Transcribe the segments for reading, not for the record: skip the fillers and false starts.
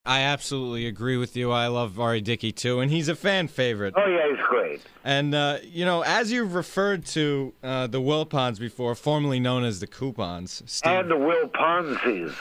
I absolutely agree with you. I love R.A. Dickey, too, and he's a fan favorite. Oh, yeah, he's great. And, as you've referred to the Wilpons before, formerly known as the Coupons, Steve. And the Will Ponzies.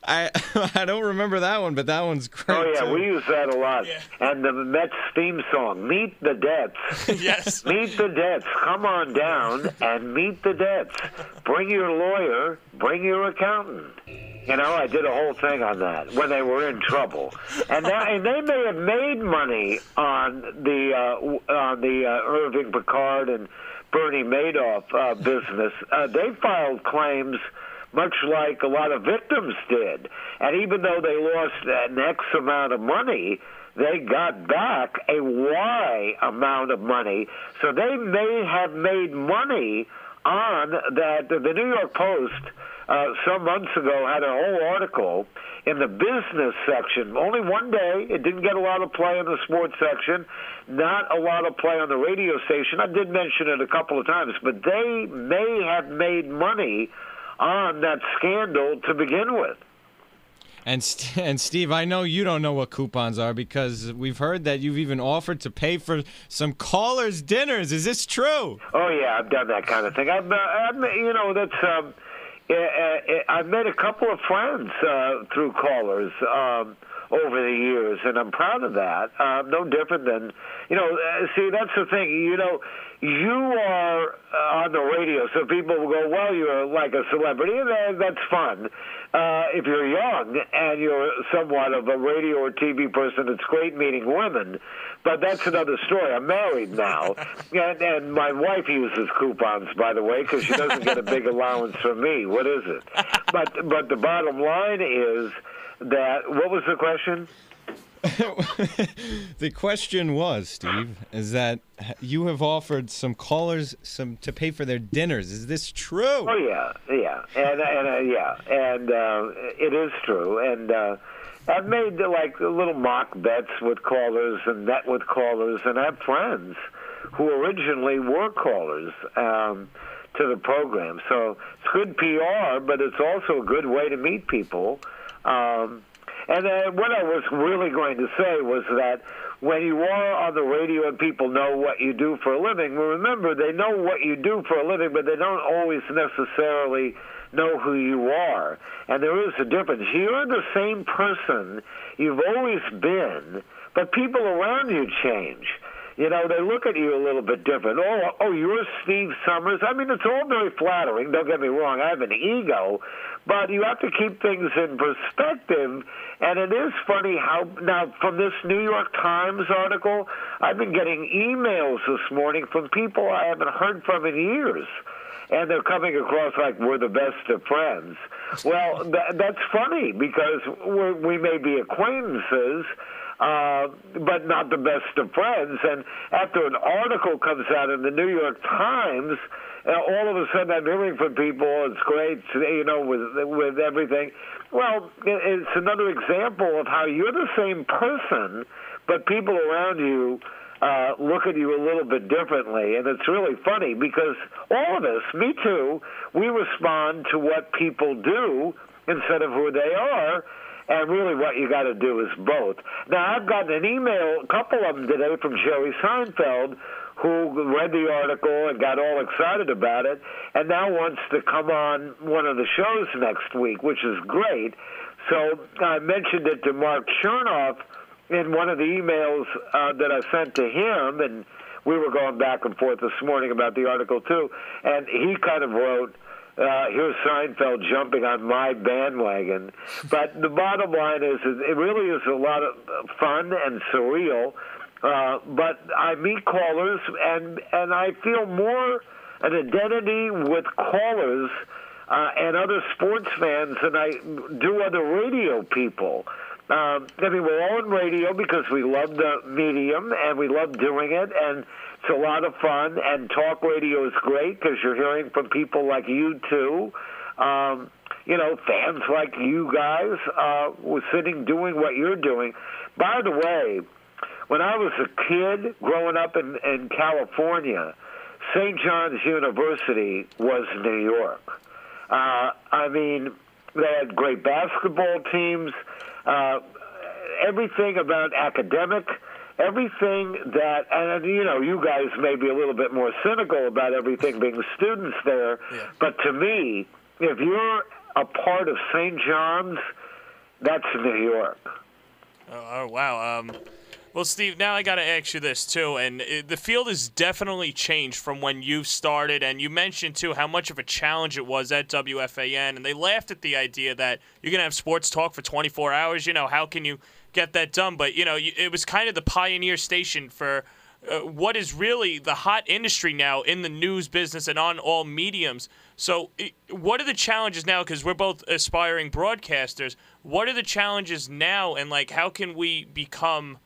I don't remember that one, but that one's great, Oh, yeah, too. we use that a lot. Yeah. And the Mets theme song, Meet the Debts. Yes. Meet the debts. Come on down and meet the debts. Bring your lawyer. Bring your accountant. I did a whole thing on that when they were in trouble, and they may have made money on the Irving Picard and Bernie Madoff business. They filed claims much like a lot of victims did, and even though they lost an X amount of money, they got back a Y amount of money. So they may have made money on that. The New York Post some months ago had a whole article in the business section. Only one day. It didn't get a lot of play in the sports section, not a lot of play on the radio station. I did mention it a couple of times, but they may have made money on that scandal to begin with. And Steve, I know you don't know what coupons are because we've heard that you've even offered to pay for some callers' dinners. Is this true? Oh yeah, I've done that kind of thing. I've met a couple of friends through callers over the years, and I'm proud of that. No different than, see, that's the thing. You are on the radio, so people will go, well, you're like a celebrity, and that's fun. If you're young and you're somewhat of a radio or TV person, it's great meeting women, but that's another story. I'm married now, and my wife uses coupons, by the way, because she doesn't get a big allowance from me. What is it? But the bottom line is that, what was the question? The question was, Steve, is that you have offered some callers to pay for their dinners. Is this true? Oh yeah, and it is true. And I've made like little mock bets with callers and met with callers, and I have friends who originally were callers to the program. So it's good PR, but it's also a good way to meet people. And what I was really going to say was that when you are on the radio and people know what you do for a living, remember, they know what you do for a living, but they don't always necessarily know who you are. And there is a difference. You're the same person you've always been, but people around you change. They look at you a little bit different. Oh, you're Steve Summers. I mean, it's all very flattering. Don't get me wrong. I have an ego, but you have to keep things in perspective. And it is funny how, now, from this New York Times article, I've been getting emails this morning from people I haven't heard from in years. And they're coming across like we're the best of friends. Well, that's funny because we may be acquaintances, but not the best of friends. And after an article comes out in the New York Times, all of a sudden I'm hearing from people, it's great, with everything. Well, it's another example of how you're the same person, but people around you look at you a little bit differently. And it's really funny because all of us, me too, we respond to what people do instead of who they are. And really what you got to do is both. Now, I've gotten an email, a couple of them today, from Jerry Seinfeld, who read the article and got all excited about it, and now wants to come on one of the shows next week, which is great. So I mentioned it to Mark Chernoff in one of the emails that I sent to him, and we were going back and forth this morning about the article, too, and he kind of wrote, here's Seinfeld jumping on my bandwagon. But the bottom line is it really is a lot of fun and surreal. But I meet callers, and I feel more an identity with callers and other sports fans than I do other radio people. We're all in radio because we love the medium, and we love doing it, and it's a lot of fun, and talk radio is great because you're hearing from people like you, too. Fans like you guys were sitting doing what you're doing. By the way, when I was a kid growing up in California, St. John's University was New York. They had great basketball teams. everything about academic, everything that, and you guys may be a little bit more cynical about everything being students there, but to me, if you're a part of St. John's, that's New York. Oh wow. Well, Steve, now I got to ask you this, too, and the field has definitely changed from when you started, and you mentioned, too, how much of a challenge it was at WFAN, and they laughed at the idea that you're going to have sports talk for 24 hours. How can you get that done? But, it was kind of the pioneer station for what is really the hot industry now in the news business and on all mediums. So what are the challenges now? Because we're both aspiring broadcasters. What are the challenges now, and, how can we become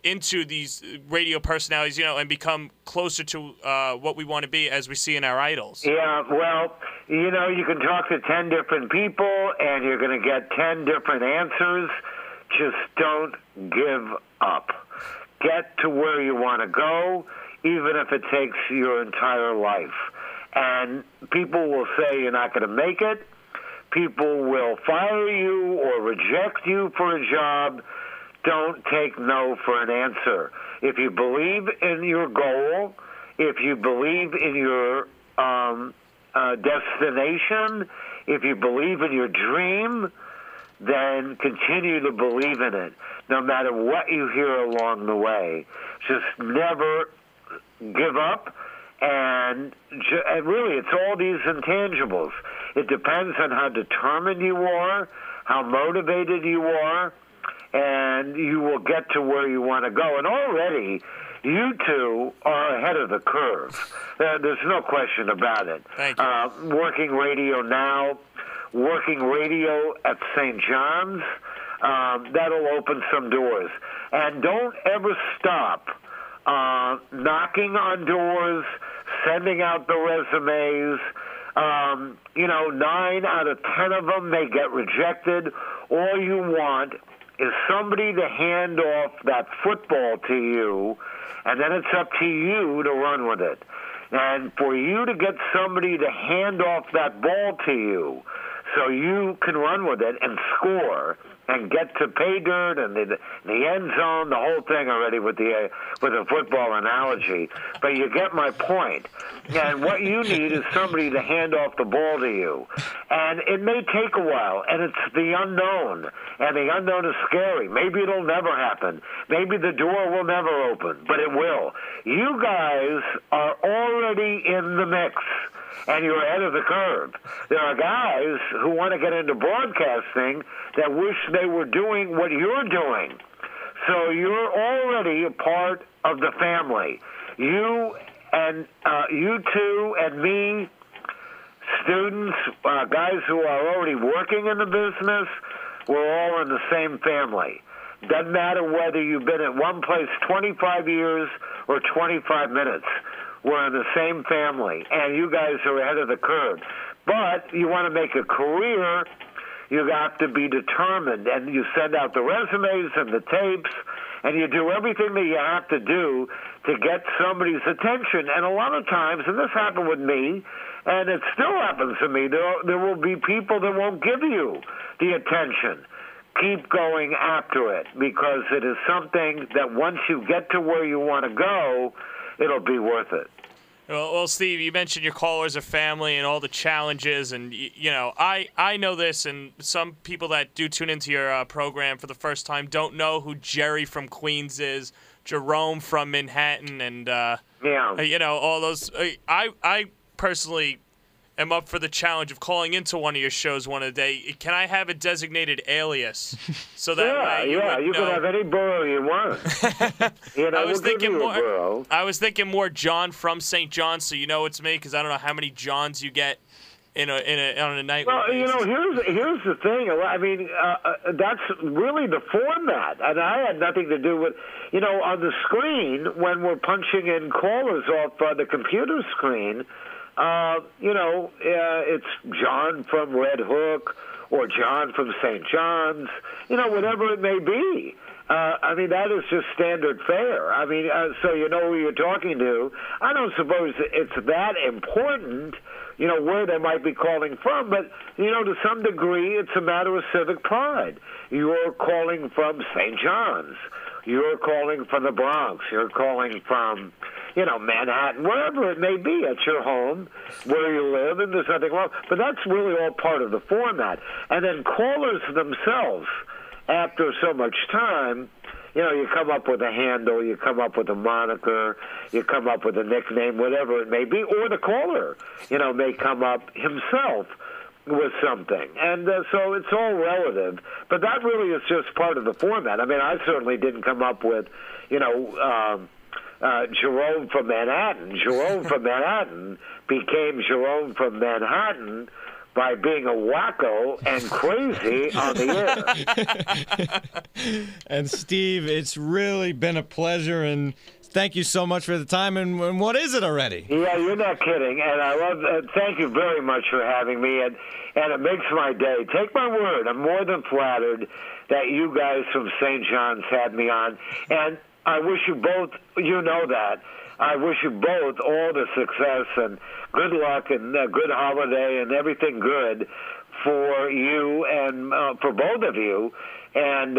into these radio personalities, and become closer to what we want to be as we see in our idols? Yeah, well, you can talk to 10 different people, and you're going to get 10 different answers. Just don't give up. Get to where you want to go, even if it takes your entire life. And people will say you're not going to make it. People will fire you or reject you for a job. Don't take no for an answer. If you believe in your goal, if you believe in your destination, if you believe in your dream, then continue to believe in it, no matter what you hear along the way. Just never give up. And really, it's all these intangibles. It depends on how determined you are, how motivated you are, and you will get to where you want to go. And already, you two are ahead of the curve. There's no question about it. Thank you. Working radio now, working radio at St. John's, that'll open some doors. And don't ever stop knocking on doors, sending out the resumes. 9 out of 10 of them may get rejected. All you want is somebody to hand off that football to you, and then it's up to you to run with it. And for you to get somebody to hand off that ball to you so you can run with it and score and get to pay dirt and the end zone, the whole thing already with the football analogy. But you get my point. And what you need is somebody to hand off the ball to you. And it may take a while, and it's the unknown. And the unknown is scary. Maybe it'll never happen. Maybe the door will never open, but it will. You guys are already in the mix, and you're ahead of the curve. There are guys who want to get into broadcasting that wish they were doing what you're doing. So you're already a part of the family. You two and me, students, guys who are already working in the business, we're all in the same family. Doesn't matter whether you've been at one place 25 years or 25 minutes. We're in the same family, and you guys are ahead of the curve. But you want to make a career, you have to be determined, and you send out the resumes and the tapes, and you do everything that you have to do to get somebody's attention. And a lot of times, and this happened with me, and it still happens to me, there will be people that won't give you the attention. Keep going after it, because it is something that once you get to where you want to go, it'll be worth it. Well, Steve, you mentioned your callers are family and all the challenges, and I know this, and some people that do tune into your program for the first time don't know who Jerry from Queens is, Jerome from Manhattan, and all those. I personally am up for the challenge of calling into one of your shows one day. Can I have a designated alias so that you can have any borough you want. I was thinking more John from St. John, so you know it's me, because I don't know how many Johns you get on a night. Well, here's the thing. I mean, that's really the format, and I had nothing to do with, on the screen when we're punching in callers off the computer screen. It's John from Red Hook or John from St. John's, whatever it may be. I mean, that is just standard fare. I mean, so you know who you're talking to. I don't suppose it's that important, you know, where they might be calling from, but, you know, to some degree, it's a matter of civic pride. You're calling from St. John's. You're calling from the Bronx. You're calling from, you know, Manhattan, wherever it may be, at your home, where you live, and there's nothing wrong. But that's really all part of the format. And then callers themselves, after so much time, you know, you come up with a handle, you come up with a moniker, you come up with a nickname, whatever it may be, or the caller, you know, may come up himself with something. And so it's all relative. But that really is just part of the format. I mean, I certainly didn't come up with, you know, Jerome from Manhattan. Jerome from Manhattan became Jerome from Manhattan by being a wacko and crazy on the air. And Steve, it's really been a pleasure, and thank you so much for the time. And what is it already? Yeah, you're not kidding. And I love. Thank you very much for having me, and it makes my day. Take my word, I'm more than flattered that you guys from St. John's had me on, and I wish you both. You know that. I wish you both all the success and good luck and good holiday and everything good for you and for both of you. And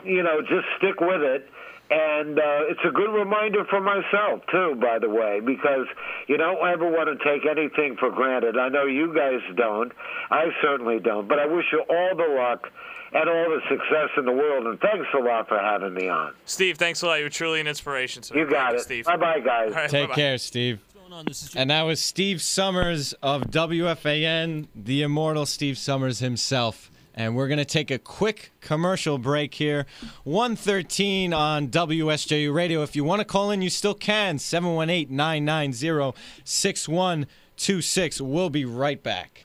you know, just stick with it. And it's a good reminder for myself, too, by the way, because you don't ever want to take anything for granted. I know you guys don't. I certainly don't. But I wish you all the luck and all the success in the world, and thanks a lot for having me on. Steve, thanks a lot. You're truly an inspiration. So you got it. Steve. Bye-bye, guys. Right, Take bye-bye. care, Steve. And that was Steve Summers of WFAN, the immortal Steve Summers himself. And we're going to take a quick commercial break here. 1:13 on WSJU Radio. If you want to call in, you still can. 718-990-6126. We'll be right back.